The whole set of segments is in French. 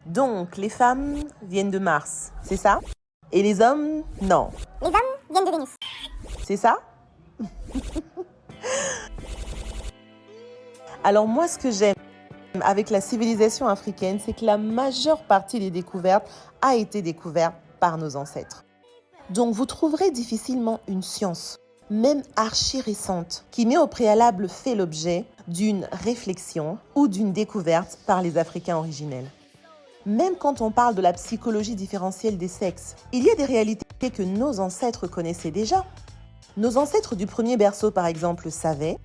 Donc, les femmes viennent de Mars, c'est ça? Et les hommes, non. Les hommes viennent de Vénus. C'est ça? Alors moi, ce que j'aime avec la civilisation africaine, c'est que la majeure partie des découvertes a été découverte par nos ancêtres. Donc vous trouverez difficilement une science, même archi récente, qui n'ait au préalable fait l'objet d'une réflexion ou d'une découverte par les Africains originels. Même quand on parle de la psychologie différentielle des sexes, il y a des réalités que nos ancêtres connaissaient déjà. Nos ancêtres du premier berceau, par exemple, savaient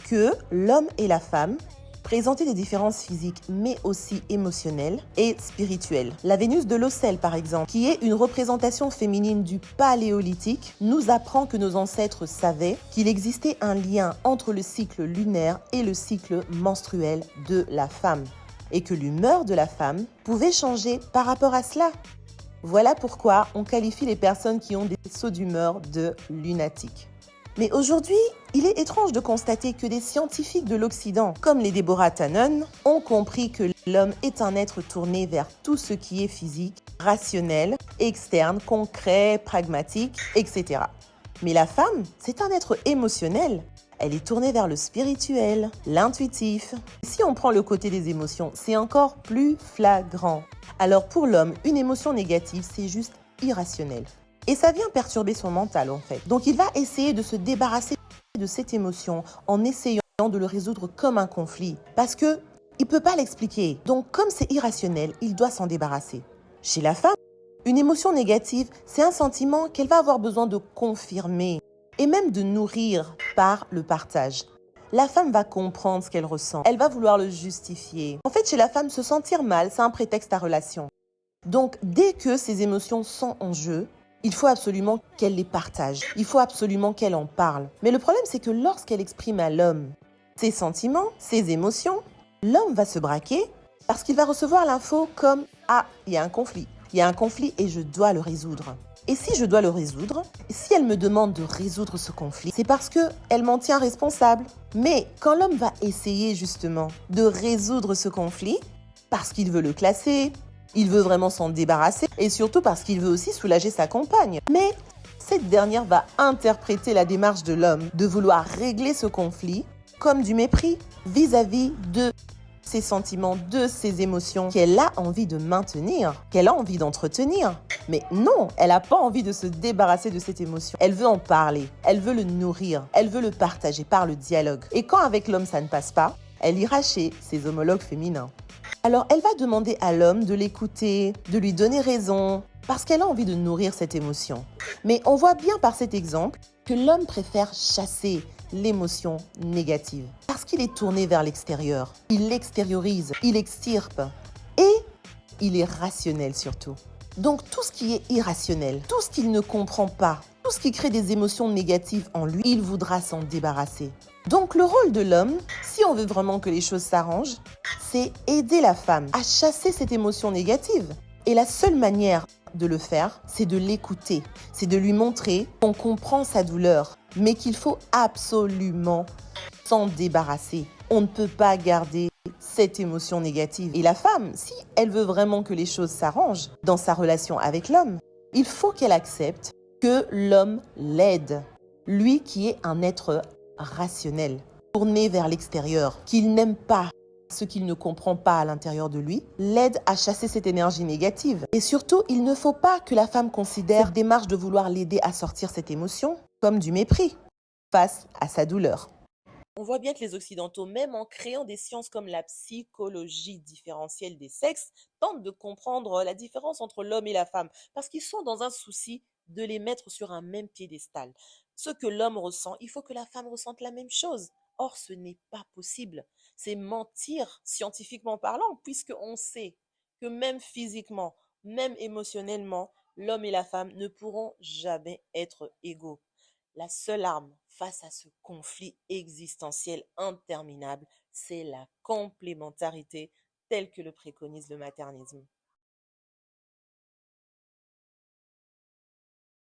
que l'homme et la femme présentaient des différences physiques, mais aussi émotionnelles et spirituelles. La Vénus de Lausel, par exemple, qui est une représentation féminine du Paléolithique, nous apprend que nos ancêtres savaient qu'il existait un lien entre le cycle lunaire et le cycle menstruel de la femme, et que l'humeur de la femme pouvait changer par rapport à cela. Voilà pourquoi on qualifie les personnes qui ont des sauts d'humeur de lunatiques. Mais aujourd'hui, il est étrange de constater que des scientifiques de l'Occident, comme les Deborah Tannen, ont compris que l'homme est un être tourné vers tout ce qui est physique, rationnel, externe, concret, pragmatique, etc. Mais la femme, c'est un être émotionnel. Elle est tournée vers le spirituel, l'intuitif. Si on prend le côté des émotions, c'est encore plus flagrant. Alors pour l'homme, une émotion négative, c'est juste irrationnel. Et ça vient perturber son mental en fait. Donc il va essayer de se débarrasser de cette émotion en essayant de le résoudre comme un conflit. Parce que il ne peut pas l'expliquer. Donc comme c'est irrationnel, il doit s'en débarrasser. Chez la femme, une émotion négative, c'est un sentiment qu'elle va avoir besoin de confirmer et même de nourrir par le partage. La femme va comprendre ce qu'elle ressent. Elle va vouloir le justifier. En fait, chez la femme, se sentir mal, c'est un prétexte à relation. Donc, dès que ces émotions sont en jeu, il faut absolument qu'elle les partage. Il faut absolument qu'elle en parle. Mais le problème, c'est que lorsqu'elle exprime à l'homme ses sentiments, ses émotions, l'homme va se braquer parce qu'il va recevoir l'info comme « Ah, il y a un conflit. Il y a un conflit et je dois le résoudre. » Et si je dois le résoudre, si elle me demande de résoudre ce conflit, c'est parce qu'elle m'en tient responsable. Mais quand l'homme va essayer justement de résoudre ce conflit, parce qu'il veut le classer, il veut vraiment s'en débarrasser et surtout parce qu'il veut aussi soulager sa compagne. Mais cette dernière va interpréter la démarche de l'homme de vouloir régler ce conflit comme du mépris vis-à-vis de ses sentiments, de ses émotions qu'elle a envie de maintenir, qu'elle a envie d'entretenir. Mais non, elle n'a pas envie de se débarrasser de cette émotion. Elle veut en parler, elle veut le nourrir, elle veut le partager par le dialogue. Et quand avec l'homme ça ne passe pas, elle ira chez ses homologues féminins. Alors elle va demander à l'homme de l'écouter, de lui donner raison, parce qu'elle a envie de nourrir cette émotion. Mais on voit bien par cet exemple que l'homme préfère chasser l'émotion négative, parce qu'il est tourné vers l'extérieur. Il l'extériorise, il extirpe, et il est rationnel surtout. Donc tout ce qui est irrationnel, tout ce qu'il ne comprend pas, tout ce qui crée des émotions négatives en lui, il voudra s'en débarrasser. Donc le rôle de l'homme, si on veut vraiment que les choses s'arrangent, c'est aider la femme à chasser cette émotion négative. Et la seule manière de le faire, c'est de l'écouter, c'est de lui montrer qu'on comprend sa douleur, mais qu'il faut absolument s'en débarrasser. On ne peut pas garder cette émotion négative. Et la femme, si elle veut vraiment que les choses s'arrangent dans sa relation avec l'homme, il faut qu'elle accepte que l'homme l'aide. Lui qui est un être rationnel, tourné vers l'extérieur, qu'il n'aime pas ce qu'il ne comprend pas à l'intérieur de lui, l'aide à chasser cette énergie négative. Et surtout, il ne faut pas que la femme considère cette démarche de vouloir l'aider à sortir cette émotion comme du mépris face à sa douleur. On voit bien que les Occidentaux, même en créant des sciences comme la psychologie différentielle des sexes, tentent de comprendre la différence entre l'homme et la femme, parce qu'ils sont dans un souci de les mettre sur un même piédestal. Ce que l'homme ressent, il faut que la femme ressente la même chose. Or, ce n'est pas possible. C'est mentir scientifiquement parlant, puisqu'on sait que même physiquement, même émotionnellement, l'homme et la femme ne pourront jamais être égaux. La seule arme face à ce conflit existentiel interminable, c'est la complémentarité telle que le préconise le maternisme.